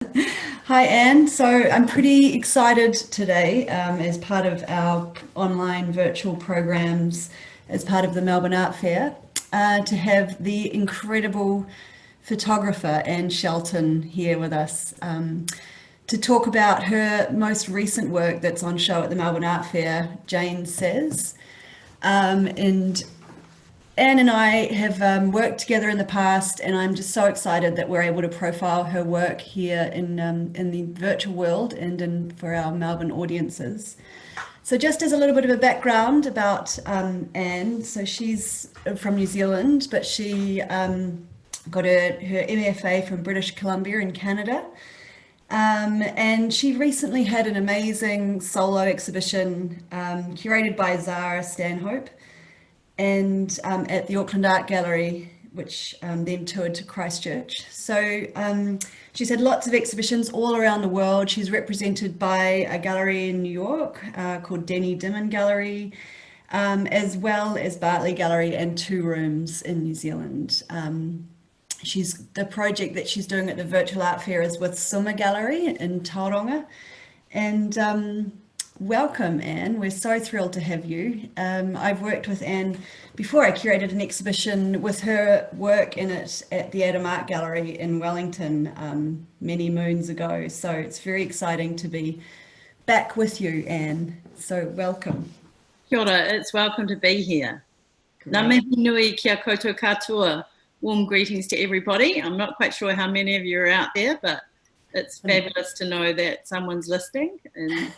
Hi, Anne. So I'm pretty excited today as part of our online virtual programs, as part of the Melbourne Art Fair, to have the incredible photographer Ann Shelton here with us to talk about her most recent work that's on show at the Melbourne Art Fair, Jane Says. And Anne and I have worked together in the past, and I'm just so excited that we're able to profile her work here in the virtual world and for our Melbourne audiences. So, just as a little bit of a background about Anne, so she's from New Zealand, but she got her MFA from British Columbia in Canada. And she recently had an amazing solo exhibition curated by Zara Stanhope and at the Auckland Art Gallery, which then toured to Christchurch. So she's had lots of exhibitions all around the world. She's represented by a gallery in New York called Denny Dimon Gallery, as well as Bartley Gallery and Two Rooms in New Zealand. The project that she's doing at the Virtual Art Fair is with Summa Gallery in Tauranga. And welcome, Anne. We're so thrilled to have you. I've worked with Anne before. I curated an exhibition with her work in it at the Adam Art Gallery in Wellington many moons ago. So it's very exciting to be back with you, Anne. So welcome. Kia ora, it's welcome to be here. Ngā mihi nui kia koutou katoa. Warm greetings to everybody. I'm not quite sure how many of you are out there, but it's fabulous to know that someone's listening. And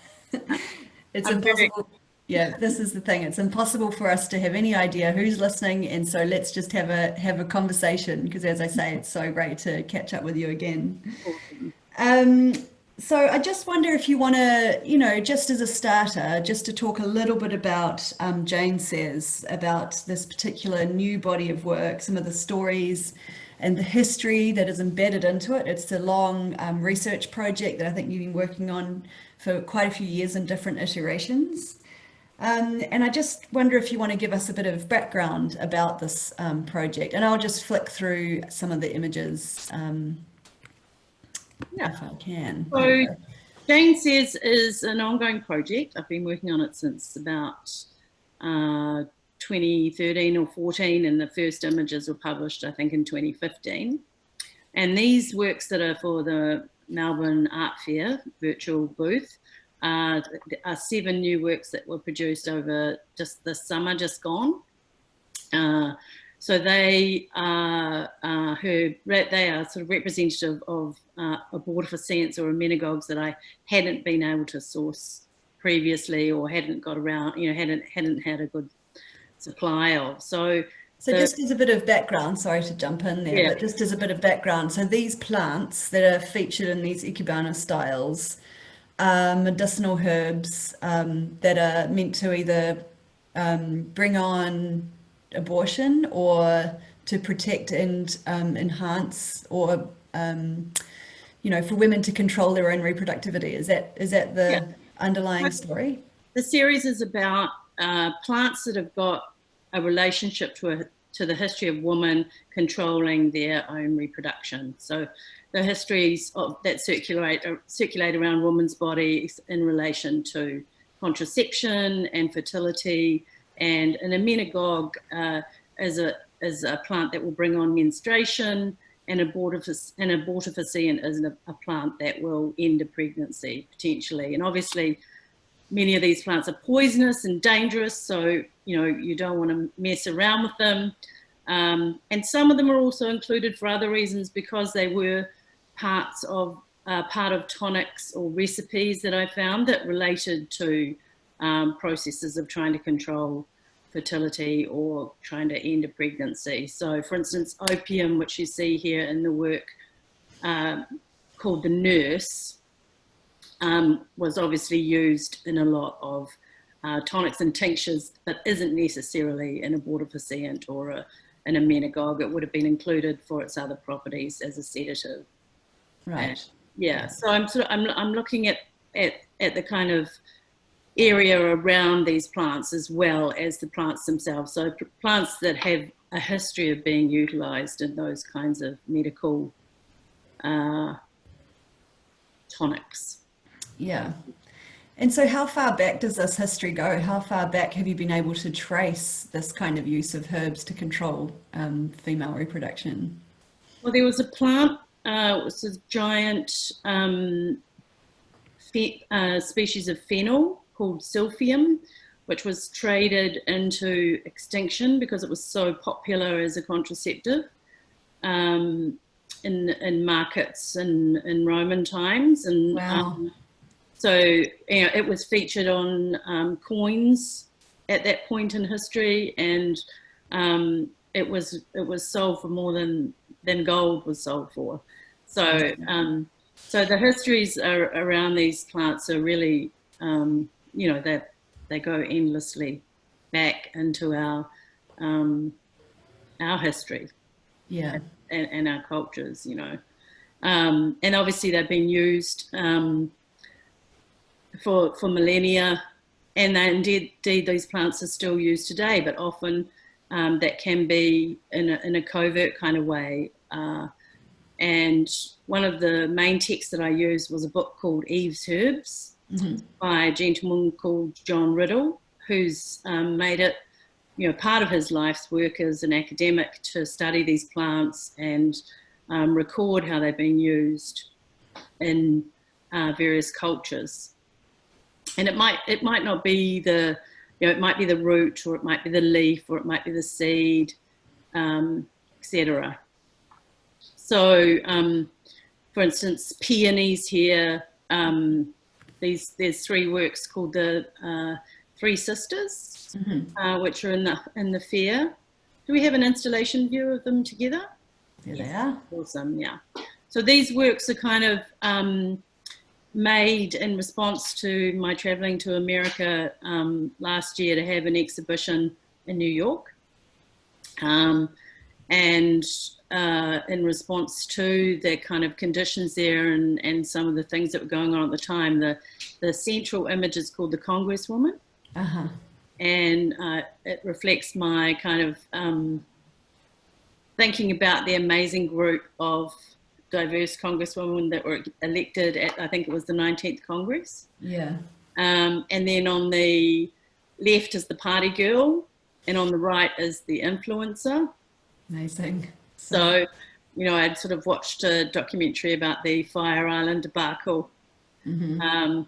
it's impossible. Yeah, this is the thing. It's impossible for us to have any idea who's listening, and so let's just have a conversation, because as I say, it's so great to catch up with you again. So I just wonder if you want to, just as a starter, just to talk a little bit about Jane Says, about this particular new body of work, some of the stories and the history that is embedded into it. It's a long research project that I think you've been working on for quite a few years in different iterations. And I just wonder if you want to give us a bit of background about this project, and I'll just flick through some of the images if I can. So Jane Says is an ongoing project. I've been working on it since about 2013 or 14, and the first images were published, I think, in 2015. And these works that are for the Melbourne Art Fair virtual booth are 7 new works that were produced over just this summer, just gone. So they are sort of representative of abortifacients or amenagogues that I hadn't been able to source previously, or hadn't got around, hadn't had a good supply of. So just as a bit of background, sorry to jump in there, but just as a bit of background, so these plants that are featured in these Ikebana styles are medicinal herbs that are meant to either bring on abortion or to protect and enhance, or for women to control their own reproductivity. Is that the underlying story? The series is about plants that have got a relationship to the history of women controlling their own reproduction. So the histories that circulate around women's bodies in relation to contraception and fertility. And an amenagogue is a plant that will bring on menstruation, and abortifacient is a plant that will end a pregnancy potentially. And obviously, many of these plants are poisonous and dangerous, so you don't want to mess around with them. And some of them are also included for other reasons, because they were part of tonics or recipes that I found that related to processes of trying to control fertility or trying to end a pregnancy. So, for instance, opium, which you see here in the work called The Nurse, was obviously used in a lot of tonics and tinctures, but isn't necessarily an abortifacient or an amenagogue. It would have been included for its other properties as a sedative. Right. So I'm looking at the kind of area around these plants as well as the plants themselves. So plants that have a history of being utilised in those kinds of medical tonics. Yeah. And so how far back does this history go? How far back have you been able to trace this kind of use of herbs to control female reproduction? Well, there was a plant, it was a giant species of fennel called silphium, which was traded into extinction because it was so popular as a contraceptive in markets in Roman times. And Wow. so it was featured on coins at that point in history, and it was sold for more than gold was sold for. So so the histories around these plants are really, they go endlessly back into our history, Yeah. and our cultures, and obviously they've been used for millennia, and indeed these plants are still used today, but often that can be in a covert kind of way. And one of the main texts that I used was a book called Eve's Herbs by a gentleman called John Riddle, who's made it, part of his life's work as an academic to study these plants and record how they've been used in various cultures. And it might not be it might be the root, or it might be the leaf, or it might be the seed, etc. So, for instance, peonies here. There's 3 works called the Three Sisters, which are in the fair. Do we have an installation view of them together? There they are. Awesome, yeah. So these works are kind of made in response to my traveling to America last year to have an exhibition in New York. And in response to the kind of conditions there and some of the things that were going on at the time, the central image is called the Congresswoman. And it reflects my kind of thinking about the amazing group of diverse congresswomen that were elected at, I think it was the 19th Congress. Yeah. And then on the left is the party girl, and on the right is the influencer. Amazing. So, I'd sort of watched a documentary about the Fire Island debacle, where,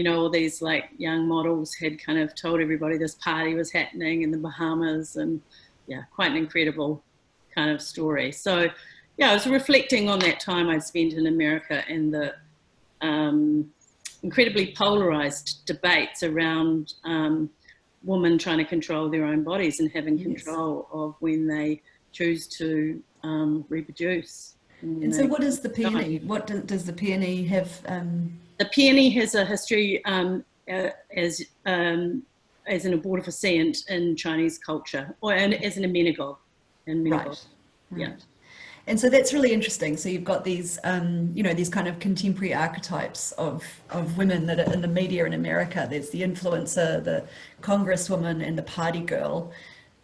all these like young models had kind of told everybody this party was happening in the Bahamas, and quite an incredible kind of story. So, I was reflecting on that time I'd spent in America and the incredibly polarized debates around women trying to control their own bodies and having control of when they choose to reproduce. And so what is the peony? What does the peony have? The peony has a history as an abortifacient in Chinese culture, or as an amenagogue. Right. Yeah. And so that's really interesting. So you've got these, these kind of contemporary archetypes of women that are in the media in America. There's the influencer, the congresswoman, and the party girl,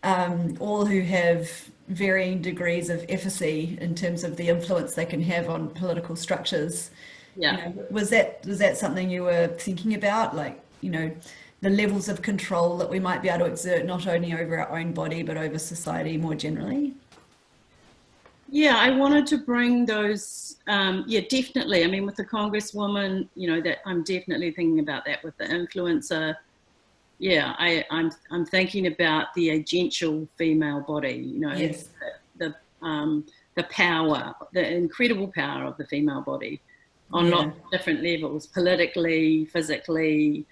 all who have varying degrees of efficacy in terms of the influence they can have on political structures. Yeah. Was that something you were thinking about? Like, the levels of control that we might be able to exert not only over our own body, but over society more generally? Yeah, I wanted to bring those, definitely. I mean, with the congresswoman, that I'm definitely thinking about that. With the influencer, I'm thinking about the agential female body, Yes. the power, the incredible power of the female body on lots of different levels, politically, physically.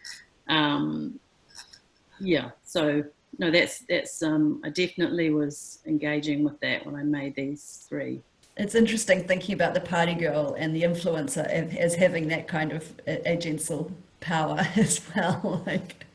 So no, that's I definitely was engaging with that when I made these 3. It's interesting thinking about the party girl and the influencer as having that kind of agential power as well. Like,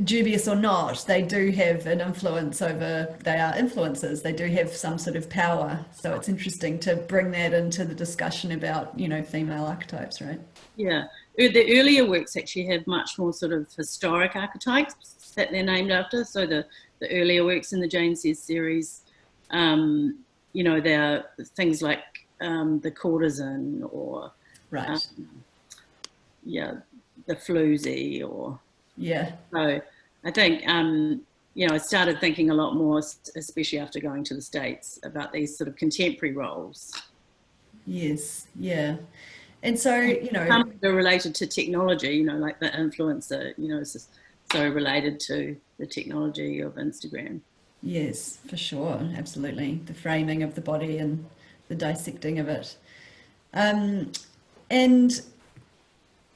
dubious or not, they do have an influence over, they are influencers, they do have some sort of power. So it's interesting to bring that into the discussion about, female archetypes, right? Yeah. The earlier works actually have much more sort of historic archetypes that they're named after. So the earlier works in the Jane Says series, there are things like the courtesan, or Right. yeah, the floozy, or Yeah. so. I think I started thinking a lot more, especially after going to the States, about these sort of contemporary roles. Yes. Yeah. And so, Some are related to technology, like the influencer, is so related to the technology of Instagram. yes, for sure. Absolutely. The framing of the body and the dissecting of it. And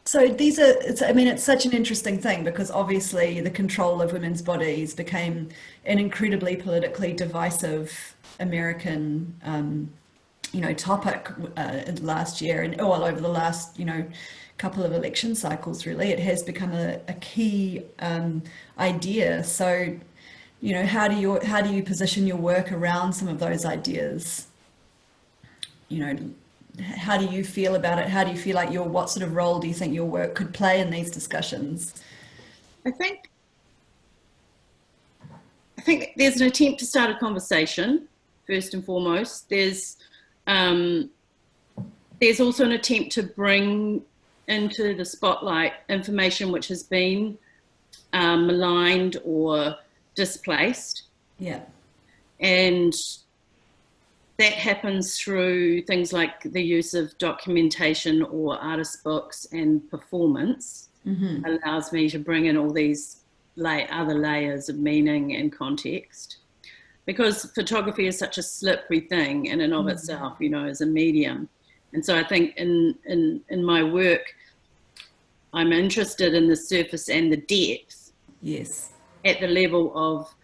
so it's such an interesting thing because obviously the control of women's bodies became an incredibly politically divisive American, topic last year and all over the last, couple of election cycles, really. It has become a key idea. So, how do you position your work around some of those ideas? You know, how do you feel about it? How do you feel like what sort of role do you think your work could play in these discussions? I think there's an attempt to start a conversation first and foremost. There's also an attempt to bring into the spotlight information which has been maligned or displaced. Yeah. And that happens through things like the use of documentation or artist books and performance. Mm-hmm. Allows me to bring in all these other layers of meaning and context. Because photography is such a slippery thing in and of itself, as a medium. And so I think in my work, I'm interested in the surface and the depth. Yes. At the level of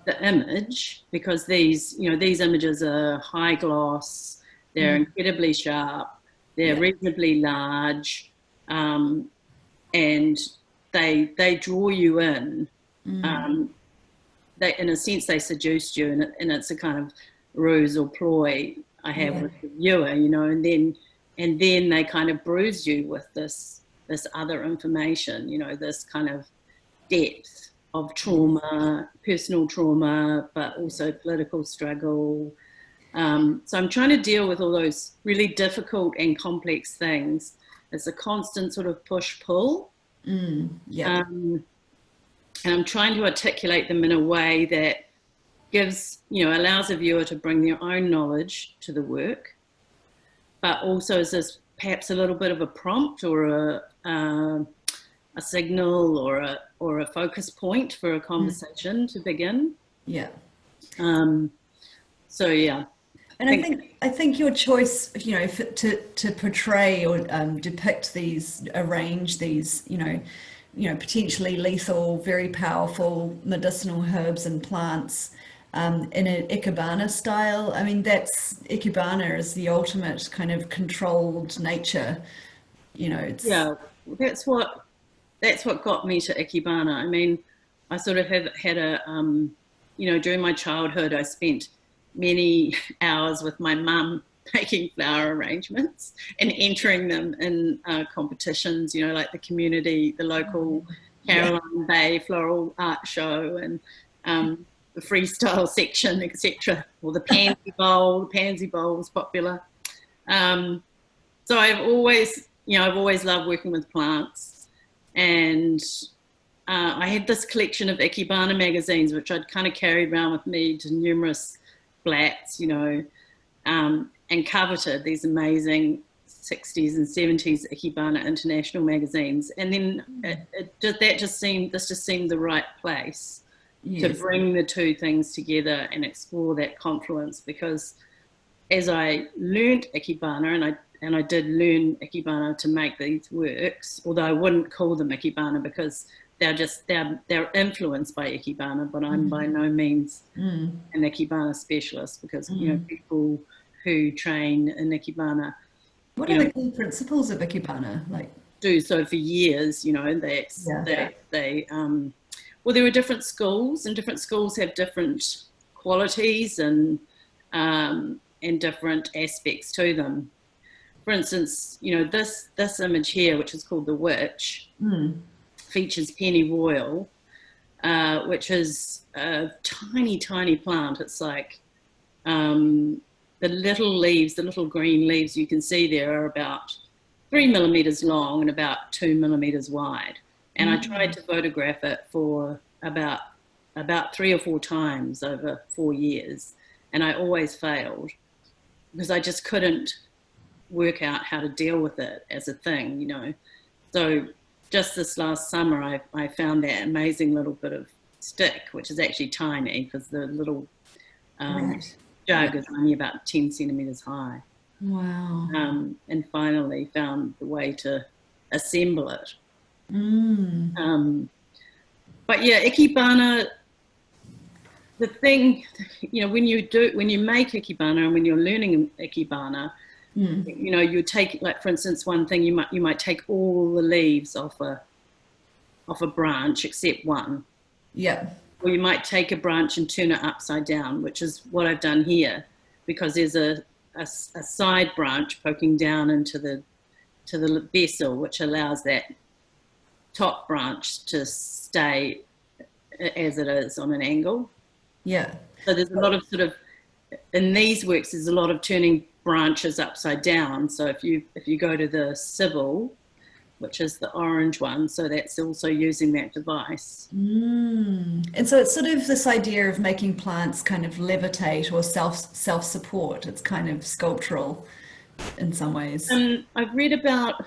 the image, because these images are high gloss, they're incredibly sharp, they're reasonably large, and they draw you in. They, in a sense, they seduce you, and it's a kind of ruse or ploy I have with the viewer, and then they kind of bruise you with this other information, this kind of depth of trauma, personal trauma, but also political struggle. So I'm trying to deal with all those really difficult and complex things. It's a constant sort of push-pull. And I'm trying to articulate them in a way that gives, allows a viewer to bring their own knowledge to the work, but also is this perhaps a little bit of a prompt or a signal or a focus point for a conversation to begin. Yeah. So yeah. And I think your choice, to portray or depict arrange these, potentially lethal, very powerful medicinal herbs and plants in an Ikebana style. I mean, Ikebana is the ultimate kind of controlled nature. That's what got me to Ikebana. I mean, I sort of had a, during my childhood, I spent many hours with my mum making flower arrangements and entering them in competitions, like the local Caroline Bay Floral Art Show and the freestyle section, etc. Or the Pansy Bowl. The Pansy Bowl was popular. So I've always loved working with plants. And I had this collection of Ikebana magazines, which I'd kind of carried around with me to numerous flats, and coveted these amazing 60s and 70s Ikebana international magazines. And then this just seemed the right place to bring the two things together and explore that confluence. Because as I learned Ikebana, and I did learn Ikebana to make these works, although I wouldn't call them Ikebana because they're influenced by Ikebana, but I'm by no means an Ikebana specialist because, people who train in Ikebana. What are the key principles of Ikebana? Do so for years, well, there are different schools, and different schools have different qualities and different aspects to them. For instance, this image here, which is called The Witch, features pennyroyal, which is a tiny, tiny plant. It's like the little leaves, the little green leaves you can see there are about 3 millimeters long and about 2 millimeters wide. And I tried to photograph it for about 3 or 4 times over 4 years. And I always failed because I just couldn't work out how to deal with it as a thing, you know. So just this last summer, I found that amazing little bit of stick, which is actually tiny because the little jug is only about 10 centimeters high. Wow. And finally found the way to assemble it. But yeah, ikebana, the thing, you know, when you make ikebana and when you're learning ikebana, you know, you take, like, for instance, one thing, you might take all the leaves off a branch except one. Yeah. Or you might take a branch and turn it upside down, which is what I've done here, because there's a side branch poking down into the vessel, which allows that top branch to stay as it is on an angle. Yeah. So there's a lot of sort of, in these works, there's a lot of turning branches upside down. So if you go to the Sybil, which is the orange one, so that's also using that device. And so it's sort of this idea of making plants kind of levitate or self-support. It's kind of sculptural in some ways. I've read about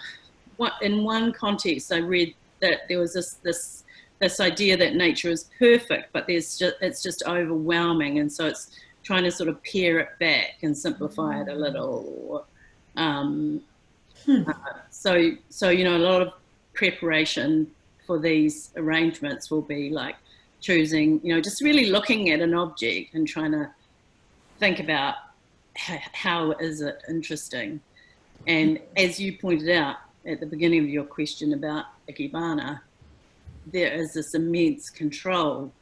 in one context, I read that there was this idea that nature is perfect, but it's just overwhelming, and so it's trying to sort of pare it back and simplify it a little. So you know, a lot of preparation for these arrangements will be like choosing, you know, just really looking at an object and trying to think about how is it interesting. And as you pointed out at the beginning of your question about ikebana, there is this immense control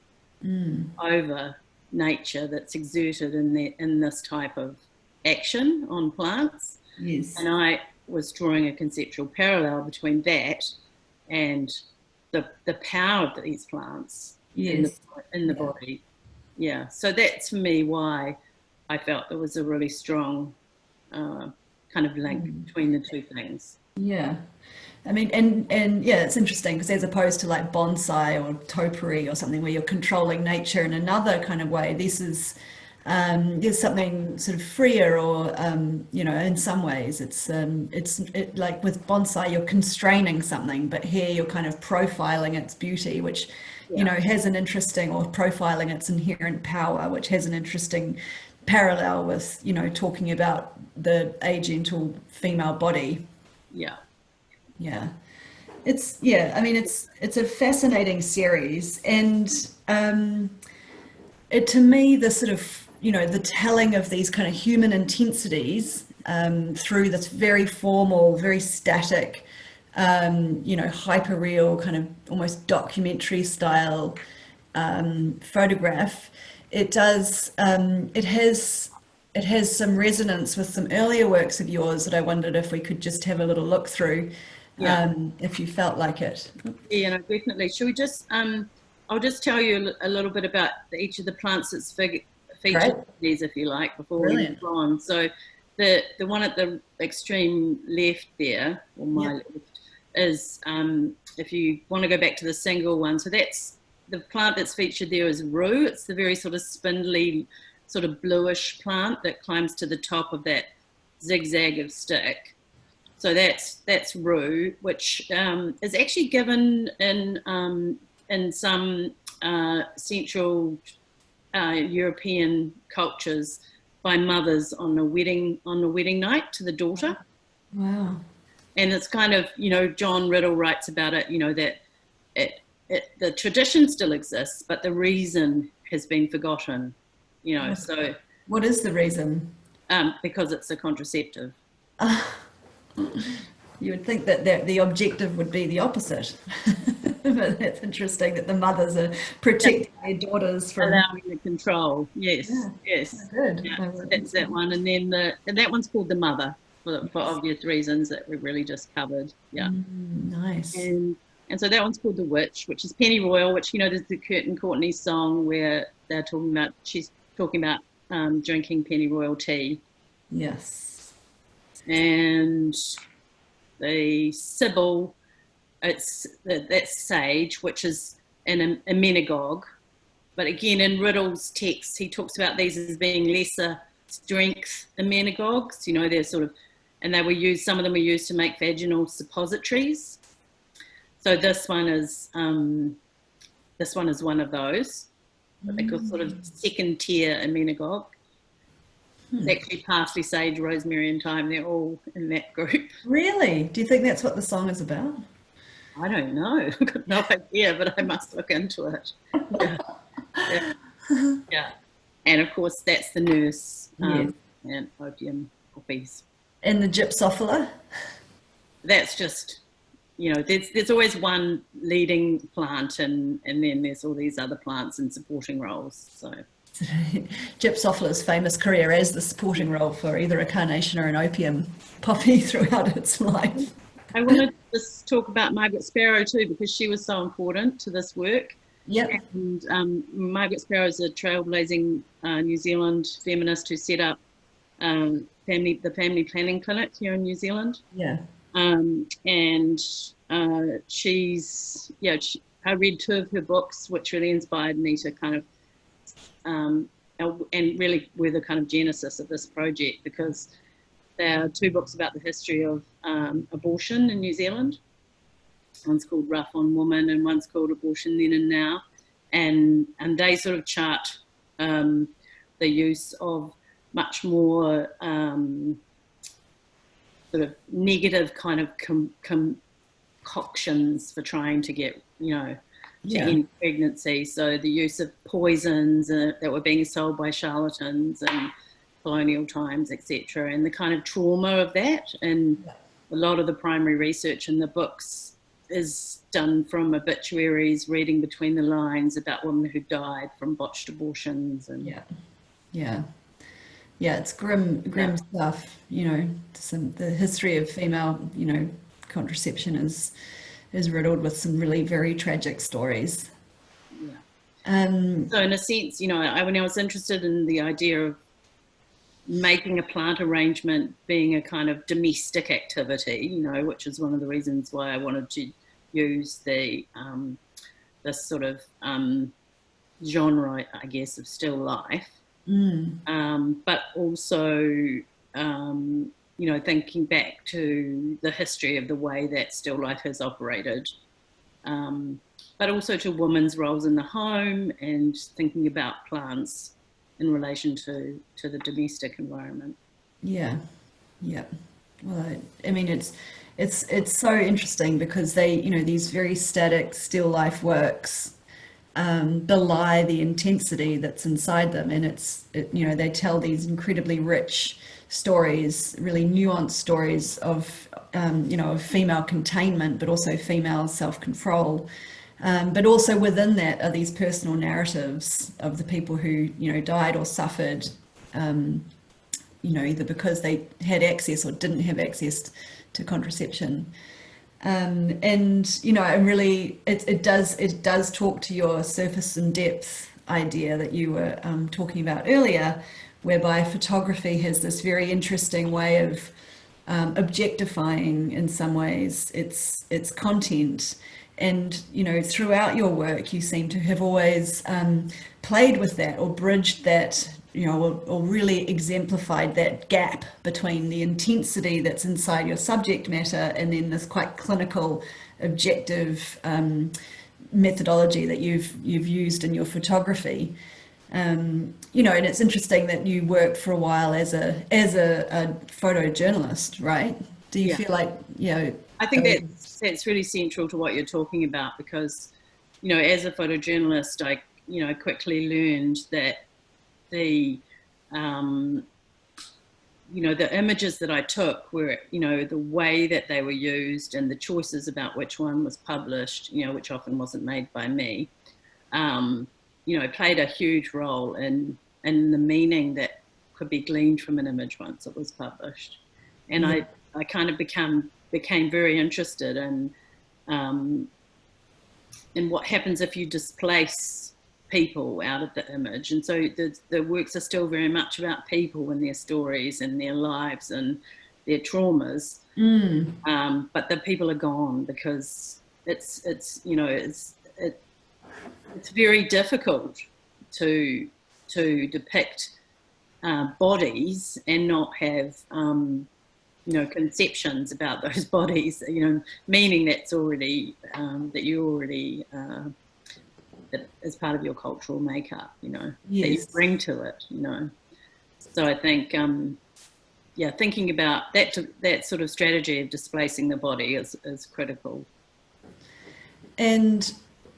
over nature that's exerted in this type of action on plants. Yes. And I was drawing a conceptual parallel between that and the power of these plants in the body. Yeah. So that's for me why I felt there was a really strong kind of link between the two things. Yeah. I mean, and yeah, it's interesting because as opposed to like bonsai or topiary or something where you're controlling nature in another kind of way, this is there's something sort of freer, or you know, in some ways it's like with bonsai you're constraining something, but here you're kind of profiling its beauty, which you know has an interesting, or profiling its inherent power, which has an interesting parallel with, you know, talking about the agental female body. Yeah, it's I mean it's a fascinating series, and it, to me, the sort of, you know, the telling of these kind of human intensities through this very formal, very static, you know, hyper-real kind of almost documentary style photograph. It does, it has some resonance with some earlier works of yours that I wondered if we could just have a little look through, if you felt like it. Yeah, no, definitely. Should we just, I'll just tell you a little bit about each of the plants that's featured in these, if you like, before we move on. So the one at the extreme left there, or my left, is, if you want to go back to the single one, so that's the plant that's featured there is rue. It's the very sort of spindly, sort of bluish plant that climbs to the top of that zigzag of stick. So that's rue, which is actually given in some Central European cultures by mothers on the wedding night to the daughter. Wow. And it's kind of, you know, John Riddle writes about it, you know, that the tradition still exists, but the reason has been forgotten, you know. So what is the reason? Because it's a contraceptive. You would think that the objective would be the opposite. But that's interesting that the mothers are protecting their daughters from allowing the control. Yes, yes. Good. Yeah, that's that one, and then that one's called the mother for obvious reasons that we've really just covered. Yeah, nice. And so that one's called the witch, which is pennyroyal. Which, you know, there's the Kurt and Courtney song where she's talking about drinking pennyroyal tea. Yes. And the Sibyl, that's sage, which is an amenagogue. But again, in Riddle's text, he talks about these as being lesser strength amenagogues. You know, they're sort of, and they were used, some of them were used to make vaginal suppositories. So this one is one of those. What they call sort of second tier amenagogue. It's actually parsley, sage, rosemary, and thyme. They're all in that group. Really? Do you think that's what the song is about? I don't know. I've got no idea, but I must look into it. Yeah. Yeah. Yeah. And of course, that's the nurse Yes. and opium poppies. And the gypsophila? That's just, you know, there's always one leading plant, and then there's all these other plants in supporting roles. So Gypsophila's famous career as the supporting role for either a carnation or an opium poppy throughout its life. I wanted to just talk about Margaret Sparrow too, because she was so important to this work. Yep. And Margaret Sparrow is a trailblazing New Zealand feminist who set up the family planning clinic here in New Zealand. Yeah. And she's, yeah, I read 2 of her books, which really inspired me to kind of, and really were the kind of genesis of this project, because there are 2 books about the history of abortion in New Zealand. One's called Rough on Woman and one's called Abortion Then and Now. And they sort of chart the use of much more sort of negative kind of concoctions for trying to get, you know, to end pregnancy. So the use of poisons that were being sold by charlatans and colonial times, etc., and the kind of trauma of that. And a lot of the primary research in the books is done from obituaries, reading between the lines about women who died from botched abortions. And it's grim stuff. You know, the history of female, you know, contraception is riddled with some really very tragic stories. So in a sense, you know, when I was interested in the idea of making a plant arrangement being a kind of domestic activity, you know, which is one of the reasons why I wanted to use the this sort of genre, I guess, of still life, but also, you know, thinking back to the history of the way that still life has operated, but also to women's roles in the home and thinking about plants in relation to the domestic environment. Yeah. Well, I mean, it's so interesting because they, you know, these very static still life works belie the intensity that's inside them, and you know, they tell these incredibly rich stories, really nuanced stories of you know, of female containment, but also female self-control. But also within that are these personal narratives of the people who, you know, died or suffered, you know, either because they had access or didn't have access to contraception. And, you know, it does talk to your surface and depth idea that you were talking about earlier, whereby photography has this very interesting way of objectifying, in some ways, its content. And, you know, throughout your work, you seem to have always played with that or bridged that, you know, or really exemplified that gap between the intensity that's inside your subject matter and then this quite clinical, objective methodology that you've used in your photography. You know, and it's interesting that you worked for a while as a photojournalist, right? Do you feel like, you know, I think that's really central to what you're talking about, because, you know, as a photojournalist, I, you know, quickly learned that the, you know, the images that I took were, you know, the way that they were used and the choices about which one was published, you know, which often wasn't made by me, you know, played a huge role in the meaning that could be gleaned from an image once it was published. And I kind of became very interested in what happens if you displace people out of the image. And so the works are still very much about people and their stories and their lives and their traumas. But the people are gone because it's you know, it's very difficult to depict bodies and not have you know, conceptions about those bodies, you know, meaning that's already that you already that is part of your cultural makeup, you know, that you bring to it, you know. So I think yeah, thinking about that sort of strategy of displacing the body is critical. And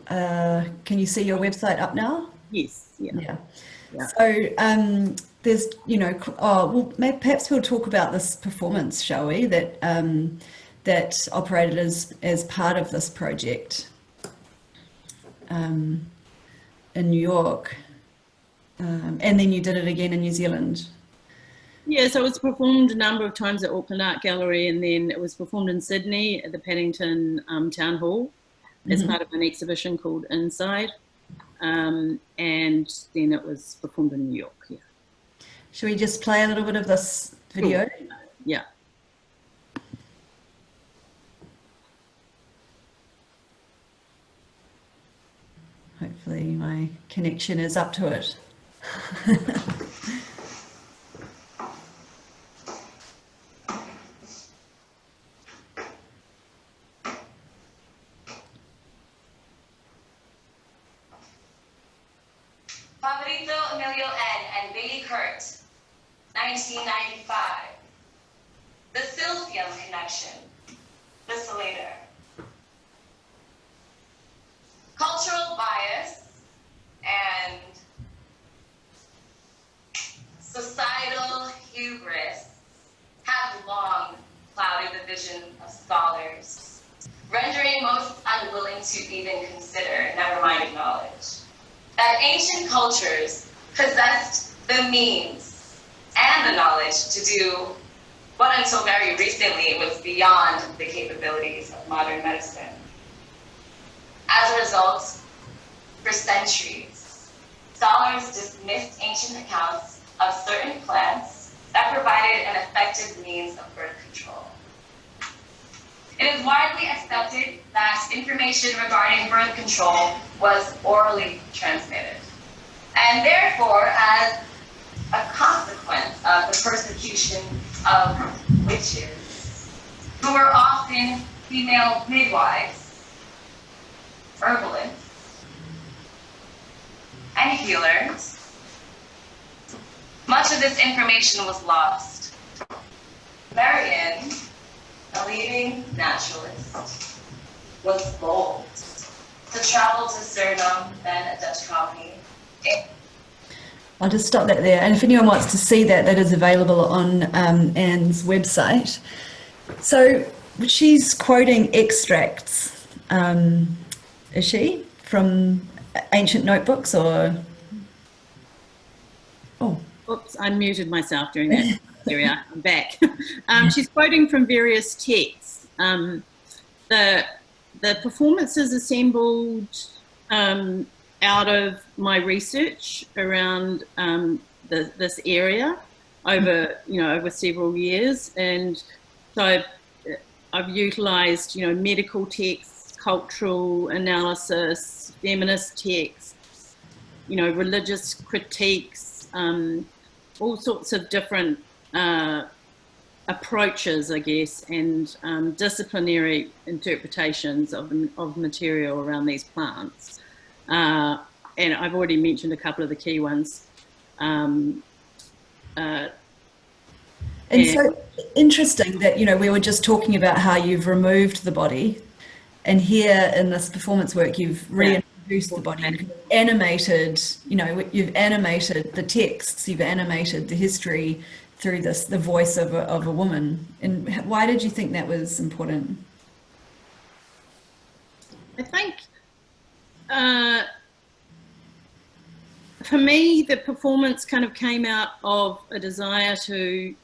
can you see your website up now? Yes. Yeah. So there's, you know, well, perhaps we'll talk about this performance, shall we? That operated as part of this project in New York, and then you did it again in New Zealand. Yeah, so it was performed a number of times at Auckland Art Gallery, and then it was performed in Sydney at the Paddington Town Hall as part of an exhibition called Inside, and then it was performed in New York. Yeah. Should we just play a little bit of this video? Cool. Yeah. Hopefully my connection is up to it. Favorito Emilio N. and Bailey Kurt, 1995. The Silphium Connection, Vacillator. Cultural bias and societal hubris have long clouded the vision of scholars, rendering most unwilling to even consider, never mind acknowledge, that ancient cultures possessed the means and the knowledge to do what until very recently was beyond the capabilities of modern medicine. As a result, for centuries, scholars dismissed ancient accounts of certain plants that provided an effective means of birth control. It is widely accepted that information regarding birth control was orally transmitted, and therefore, as a consequence of the persecution of witches, who were often female midwives, herbalists, and healers, much of this information was lost. Marion, a leading naturalist, was bold to travel to Suriname, then a Dutch colony. I'll just stop that there. And if anyone wants to see that, that is available on Ann's website. So she's quoting extracts, is she, from ancient notebooks or? Oh. Oops, I muted myself during that. There we are, I'm back. She's quoting from various texts. The performance is assembled out of my research around this area over several years, and so I've utilised medical texts, cultural analysis, feminist texts, religious critiques, all sorts of different approaches, I guess, and disciplinary interpretations of material around these plants. And I've already mentioned a couple of the key ones. And so interesting that, we were just talking about how you've removed the body, and here in this performance work, you've reintroduced the body and animated, you've animated the texts, you've animated the history through the voice of a woman. And why did you think that was important? I think for me, the performance kind of came out of a desire to,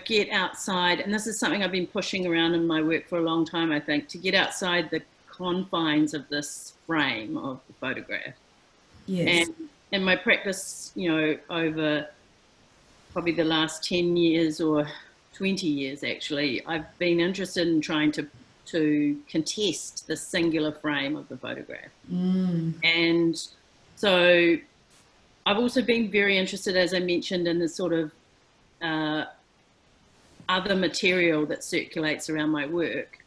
get outside. And this is something I've been pushing around in my work for a long time, I think, to get outside the confines of this frame of the photograph. Yes. And my practice, you know, over probably the last 10 years or 20 years, actually, I've been interested in trying to contest the singular frame of the photograph. And so I've also been very interested, as I mentioned, in the sort of other material that circulates around my work.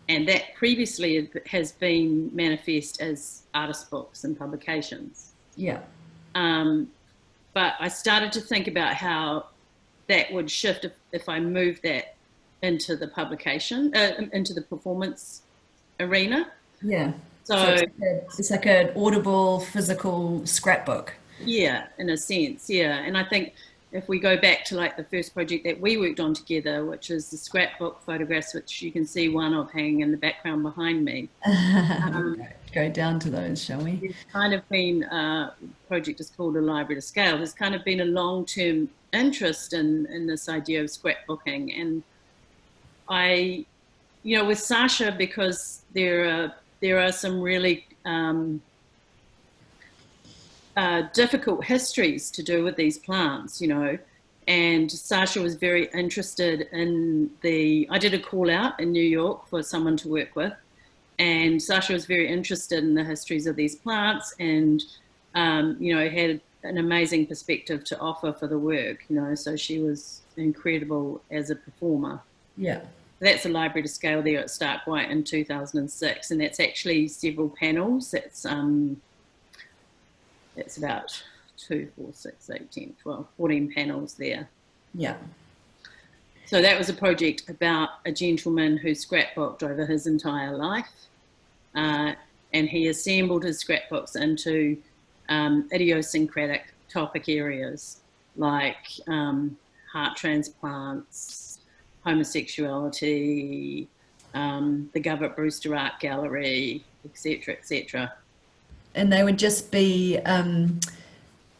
And that previously has been manifest as artist books and publications. Yeah. But I started to think about how that would shift if I moved that into the publication, into the performance arena. Yeah. So it's like an audible, physical scrapbook. Yeah, in a sense, yeah. And I think if we go back to like the first project that we worked on together, which is the scrapbook photographs, which you can see one of hanging in the background behind me. Go down to those, shall we? It's kind of been, project is called A Library to Scale. There's kind of been a long-term interest in this idea of scrapbooking. And I, you know, with Sasha, because there are some really difficult histories to do with these plants, you know, and Sasha was very interested in I did a call out in New York for someone to work with, and Sasha was very interested in the histories of these plants and, you know, had an amazing perspective to offer for the work, you know, so she was incredible as a performer. Yeah. That's A Library to Scale there at Stark White in 2006, and that's actually several panels. It's about 2, 4, 6, 8, 10, 12, 14 panels there. Yeah. So that was a project about a gentleman who scrapbooked over his entire life. And he assembled his scrapbooks into idiosyncratic topic areas like heart transplants, homosexuality, the Govert Brewster Art Gallery, etc., etc. And they would just be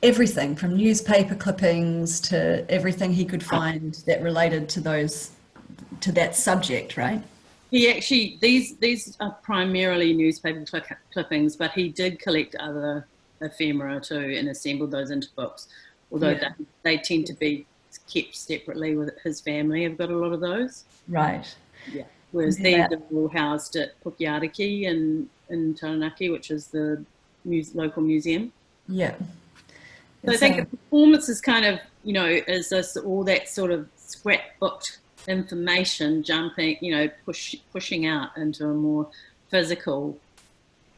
everything from newspaper clippings to everything he could find that related to that subject, right? He actually, these are primarily newspaper clippings, but he did collect other ephemera too and assembled those into books, although they tend to be kept separately with his family. I've got a lot of those. Right. Yeah. Whereas these are all housed at Pukeariki in Taranaki, which is the local museum. Yeah. So I think the performance is kind of, you know, is this all that sort of scrapbooked information jumping, you know, pushing out into a more physical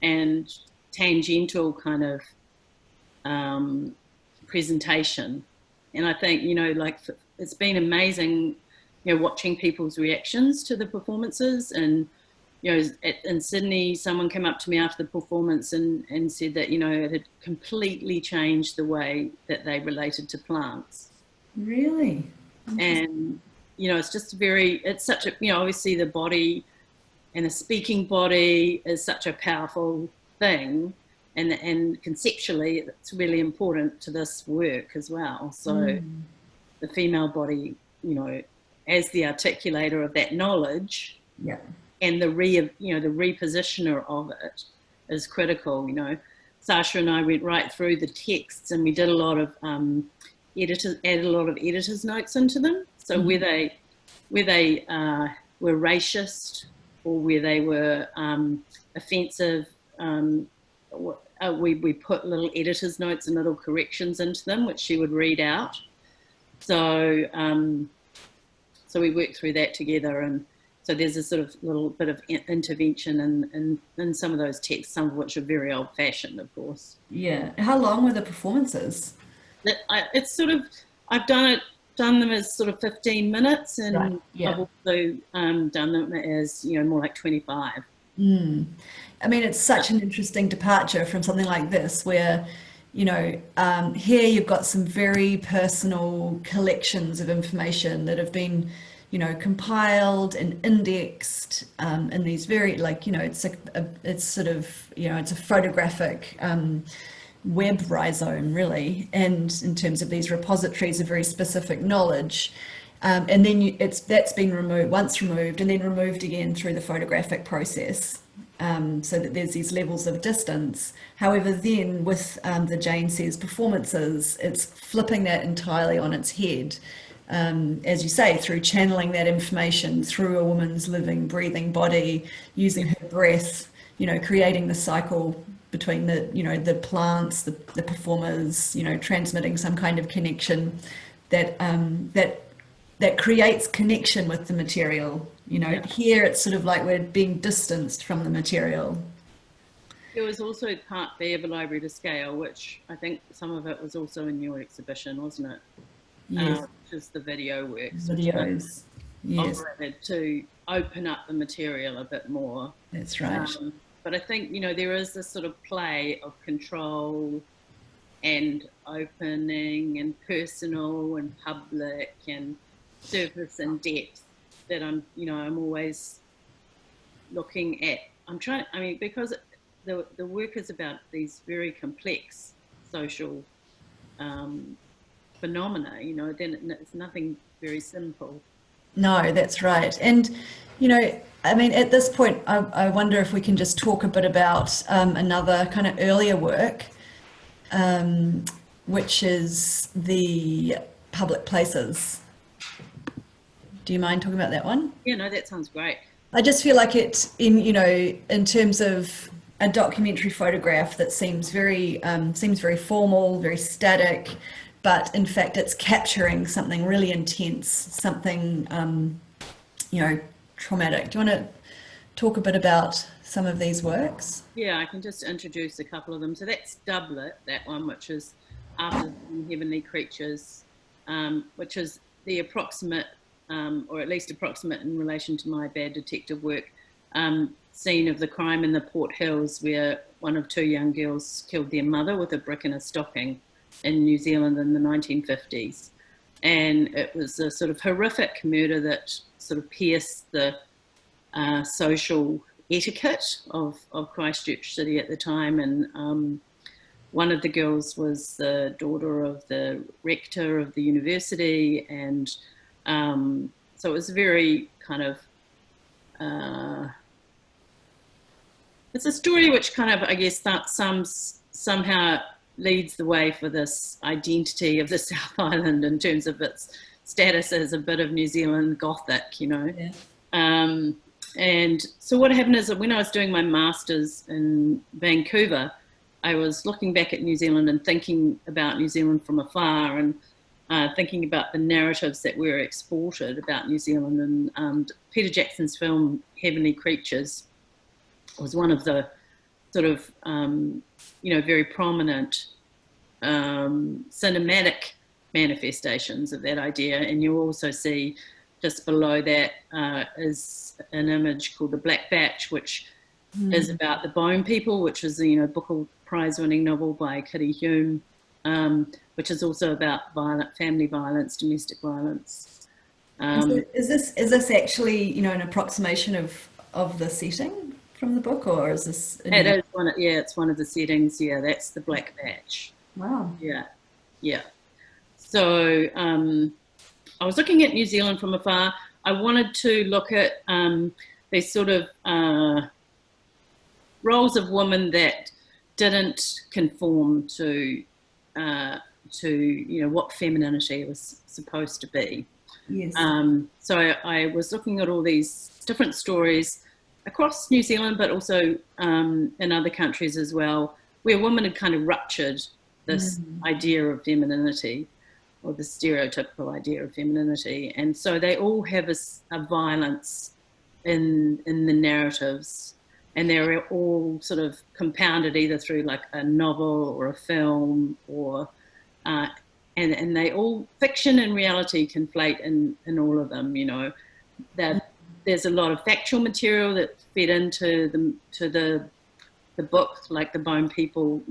and tangential kind of presentation. And I think, you know, like it's been amazing, you know, watching people's reactions to the performances. And, you know, in Sydney, someone came up to me after the performance and said that, you know, it had completely changed the way that they related to plants. Really? And, you know, it's just it's such a, you know, obviously the body and the speaking body is such a powerful thing. And conceptually, it's really important to this work as well. So the female body, you know, as the articulator of that knowledge, yeah, and the repositioner of it is critical. You know, Sasha and I went right through the texts, and we did a lot of added a lot of editors' notes into them. So where they were racist or where they were offensive, we put little editors' notes and little corrections into them, which she would read out. So so we worked through that together, and so there's a sort of little bit of intervention in some of those texts, some of which are very old-fashioned, of course. Yeah. How long were the performances? It's sort of, I've done them as sort of 15 minutes, and right. Yeah. I've also done them as, you know, more like 25. I mean, it's such an interesting departure from something like this where, you know, here you've got some very personal collections of information that have been, you know, compiled and indexed in these very, like, you know, it's sort of, you know, it's a photographic web rhizome, really, and in terms of these repositories of very specific knowledge. And then that's been removed, once removed, and then removed again through the photographic process. so that there's these levels of distance. However, then with the Jane Says performances, it's flipping that entirely on its head. As you say, through channeling that information through a woman's living, breathing body, using her breath, creating the cycle between the plants, the performers, transmitting some kind of connection that creates connection with the material. Here it's sort of like we're being distanced from the material. There was also part B of a library to scale, which I think some of it was also in your exhibition, wasn't it? Yes. Which is the video works. Videos. Yes. To open up the material a bit more. That's right. But I think, there is this sort of play of control and opening and personal and public and surface and depth that I'm always looking at. Because the work is about these very complex social phenomena, then it's nothing very simple. No, that's right. And, at this point, I wonder if we can just talk a bit about another kind of earlier work, which is the public places. Do you mind talking about that one? Yeah, no, that sounds great. I just feel like it, in terms of a documentary photograph that seems very formal, very static, but in fact it's capturing something really intense, something, traumatic. Do you want to talk a bit about some of these works? Yeah, I can just introduce a couple of them. So that's Doublet, that one, which is After Heavenly Creatures, which is the approximate, or at least approximate in relation to my bad detective work, scene of the crime in the Port Hills, where one of two young girls killed their mother with a brick in a stocking in New Zealand in the 1950s. And it was a sort of horrific murder that sort of pierced the social etiquette of Christchurch City at the time. And one of the girls was the daughter of the rector of the university. And so it was very kind of, it's a story which kind of, I guess, somehow leads the way for this identity of the South Island in terms of its status as a bit of New Zealand Gothic, Yeah. And so what happened is that when I was doing my master's in Vancouver, I was looking back at New Zealand and thinking about New Zealand from afar and thinking about the narratives that were exported about New Zealand. And Peter Jackson's film Heavenly Creatures was one of the sort of, very prominent cinematic manifestations of that idea. And you also see just below that is an image called The Black Batch, which is about the Bone People, which is a Booker Prize-winning novel by Kitty Hume, which is also about family violence, domestic violence. Is this actually, an approximation of the setting from the book, or is this? It is one. It's one of the settings. Yeah, that's the Black Batch. Wow. Yeah. So I was looking at New Zealand from afar. I wanted to look at these sort of roles of women that didn't conform to what femininity was supposed to be. Yes. So I was looking at all these different stories across New Zealand, but also in other countries as well, where women had kind of ruptured this idea of femininity, or the stereotypical idea of femininity. And so they all have a violence in the narratives, and they're all sort of compounded either through like a novel or a film, or and they all, fiction and reality conflate in all of them. That there's a lot of factual material that fed into the book, like the Bone People,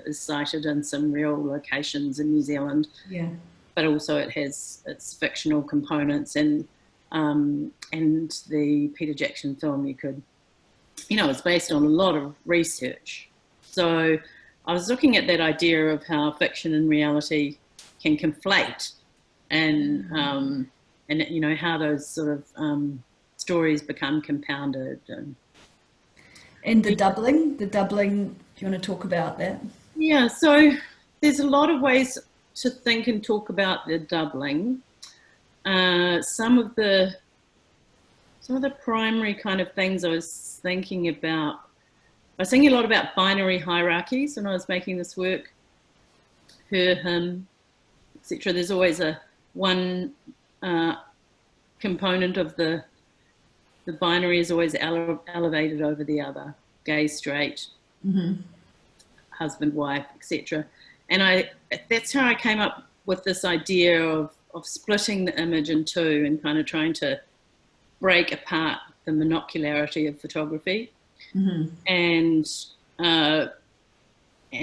is cited in some real locations in New Zealand. Yeah. But also it has its fictional components, and the Peter Jackson film, it's based on a lot of research. So I was looking at that idea of how fiction and reality can conflate, and how those sort of stories become compounded. And the doubling, do you want to talk about that? Yeah, so there's a lot of ways to think and talk about the doubling. Some of the primary kind of things I was thinking about, I was thinking a lot about binary hierarchies when I was making this work, her, him, etc. There's always one component of the binary is always elevated over the other, gay, straight, husband, wife, etc. And that's how I came up with this idea of splitting the image in two and kind of trying to break apart the monocularity of photography, and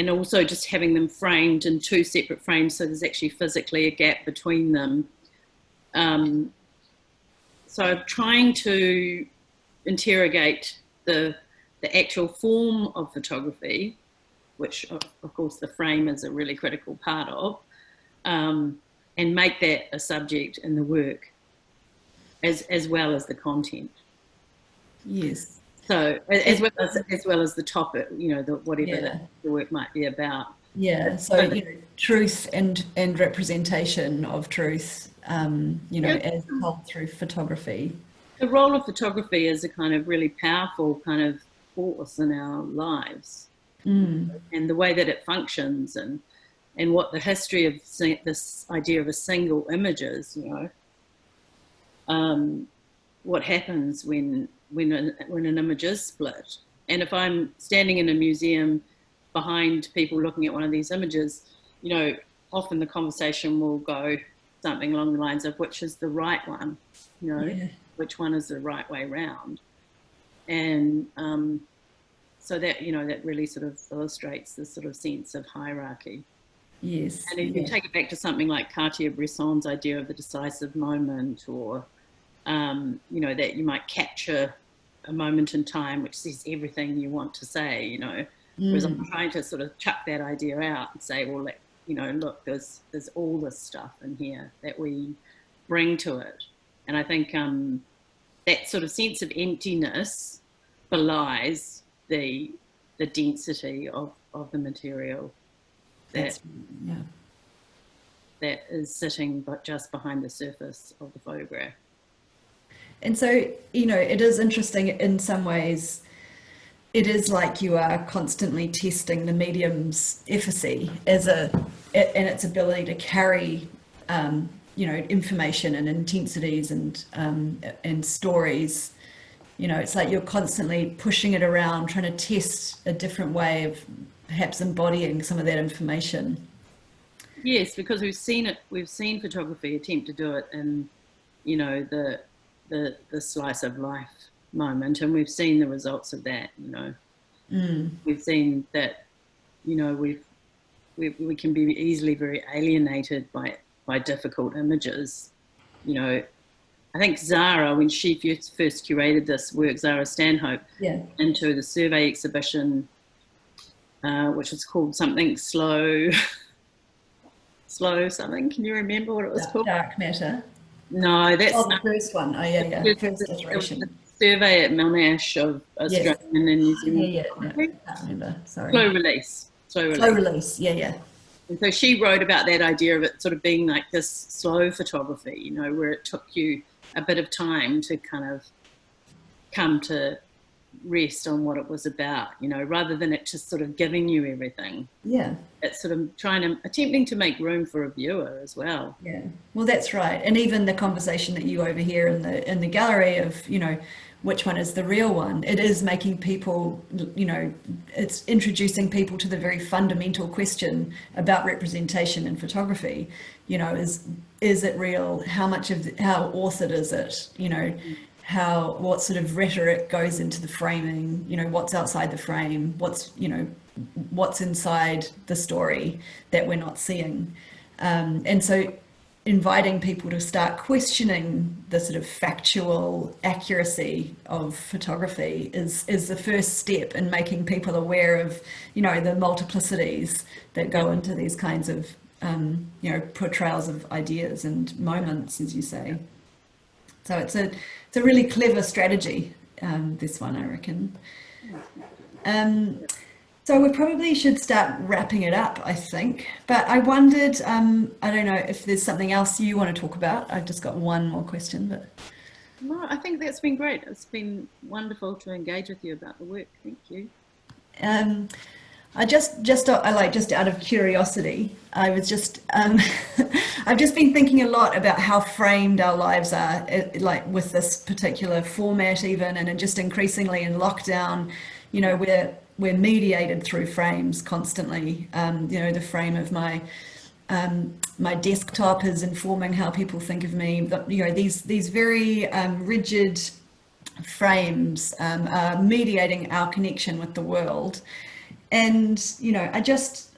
also just having them framed in two separate frames, so there's actually physically a gap between them. So I'm trying to interrogate the actual form of photography, which of course the frame is a really critical part of, and make that a subject in the work as well as the content. Yes. So as well as the topic, you know, whatever the work might be about. Yeah. So you know, truth and representation of truth, you know, as told through photography. The role of photography is a kind of really powerful kind of force in our lives, and the way that it functions, and what the history of this idea of a single image is, you know, what happens when an image is split. And if I'm standing in a museum behind people looking at one of these images, you know, often the conversation will go something along the lines of which is the right one, you know, which one is the right way round. And so that, you know, that really sort of illustrates this sort of sense of hierarchy. Yes. And if you take it back to something like Cartier-Bresson's idea of the decisive moment, or, you know, that you might capture a moment in time which says everything you want to say, you know, whereas I'm trying to sort of chuck that idea out and say, well, you know, look, there's all this stuff in here that we bring to it. And I think that sort of sense of emptiness belies the density of the material that is sitting but just behind the surface of the photograph. And so, you know, it is interesting in some ways. It is like you are constantly testing the medium's efficacy and its ability to carry, you know, information and intensities and stories. You know, it's like you're constantly pushing it around, trying to test a different way of perhaps embodying some of that information. Yes, because we've seen photography attempt to do it in, you know, the slice of life moment, and we've seen the results of that, you know. We've seen that, you know, we can be easily very alienated by difficult images. You know, I think Zara, when she first curated this work, Zara Stanhope, into the survey exhibition, which was called something slow something. Can you remember what it was called? Dark Matter. No, that's the first one. Oh yeah. First iteration. The survey at Monash of Australian and New Zealand. Yeah. No, I can't remember. Sorry. Slow release. Yeah. And so she wrote about that idea of it sort of being like this slow photography, you know, where it took you a bit of time to kind of come to rest on what it was about, you know, rather than it just sort of giving you everything. Yeah. It's sort of attempting to make room for a viewer as well. Yeah. Well, that's right. And even the conversation that you overhear in the gallery of, you know, which one is the real one? It is making people, you know, it's introducing people to the very fundamental question about representation in photography. You know, is it real? How authored is it? You know, what sort of rhetoric goes into the framing? You know, what's outside the frame? What's inside the story that we're not seeing? And so inviting people to start questioning the sort of factual accuracy of photography is the first step in making people aware of, you know, the multiplicities that go into these kinds of, you know, portrayals of ideas and moments, as you say. So it's a really clever strategy. this one, I reckon. So we probably should start wrapping it up, I think. But I wondered, I don't know if there's something else you want to talk about. I've just got one more question, but. No, I think that's been great. It's been wonderful to engage with you about the work. Thank you. Just out of curiosity, I was just, I've just been thinking a lot about how framed our lives are, like with this particular format even, and just increasingly in lockdown, you know, we're mediated through frames constantly. You know, the frame of my desktop is informing how people think of me. But, you know, these very rigid frames are mediating our connection with the world. And, you know, I just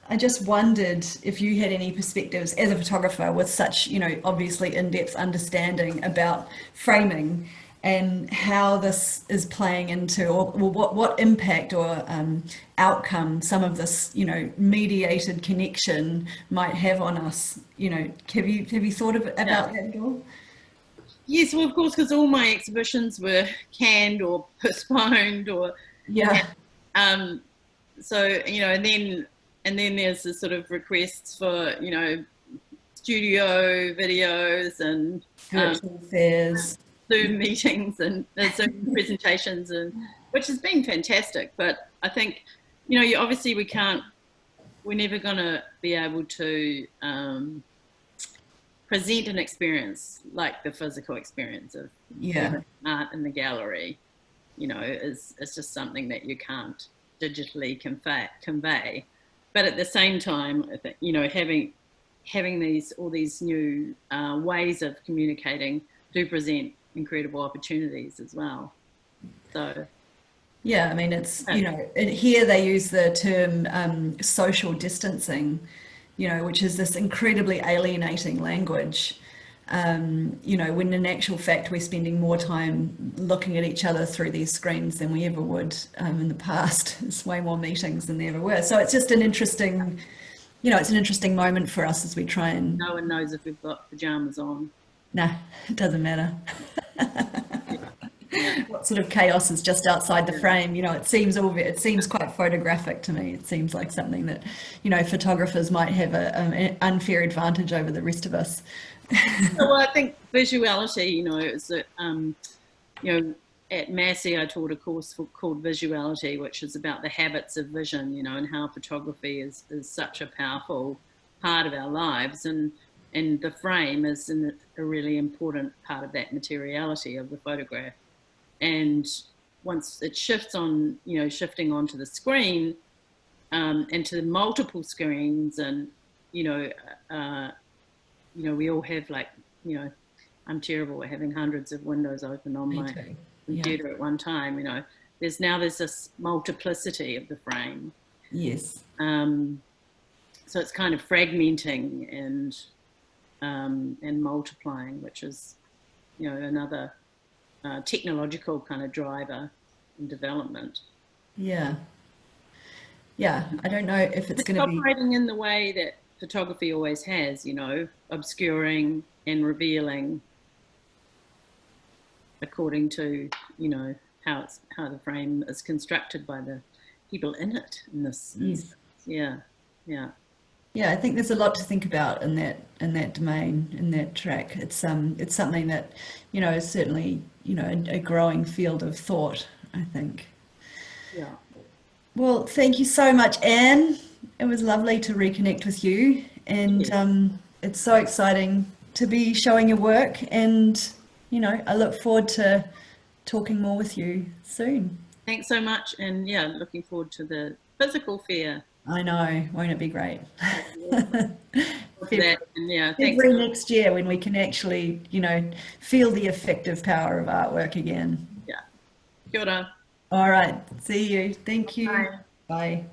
wondered if you had any perspectives as a photographer with such, you know, obviously in-depth understanding about framing and how this is playing into, or what impact or outcome some of this, you know, mediated connection might have on us. You know, have you thought about that at all? Yes, well, of course, because all my exhibitions were canned or postponed, or so, you know, and then there's the sort of requests for, you know, studio videos and virtual fairs, Zoom meetings and Zoom presentations, and which has been fantastic. But I think, you know, obviously we're never going to be able to present an experience like the physical experience of art in the gallery. You know, it's just something that you can't digitally convey. But at the same time, I think, you know, having all these new ways of communicating do present incredible opportunities as well. So yeah, I mean, it's, you know, here they use the term social distancing, you know, which is this incredibly alienating language. You know, when in actual fact we're spending more time looking at each other through these screens than we ever would in the past. There's way more meetings than there ever were. So it's just an interesting, you know, it's an interesting moment for us as we try and... No one knows if we've got pajamas on. No, it doesn't matter. What sort of chaos is just outside the frame? You know, it seems quite photographic to me. It seems like something that, you know, photographers might have an unfair advantage over the rest of us. Well, I think visuality, you know, is that, you know, at Massey I taught a course called Visuality, which is about the habits of vision, you know, and how photography is such a powerful part of our lives, and the frame is a really important part of that materiality of the photograph. And once it shifts on, you know, shifting onto the screen, and to the multiple screens, and, you know, we all have, like, you know, I'm terrible at having hundreds of windows open on my computer at one time, you know. There's this multiplicity of the frame. Yes. So it's kind of fragmenting and multiplying, which is, you know, another technological kind of driver in development. Yeah. Yeah, I don't know if it's going to be operating in the way that photography always has, you know, obscuring and revealing according to, you know, how the frame is constructed by the people in it. In this, yeah. Yeah, I think there's a lot to think about in that domain, in that track. It's something that, you know, is certainly, you know, a growing field of thought, I think. Yeah. Well, thank you so much, Anne. It was lovely to reconnect with you, and it's so exciting to be showing your work, and, you know, I look forward to talking more with you soon. Thanks so much, and yeah, looking forward to the physical fair. I know, won't it be great? February next year, when we can actually, you know, feel the effective power of artwork again. Yeah. Kia ora. All right. See you. Thank you. Bye. Bye.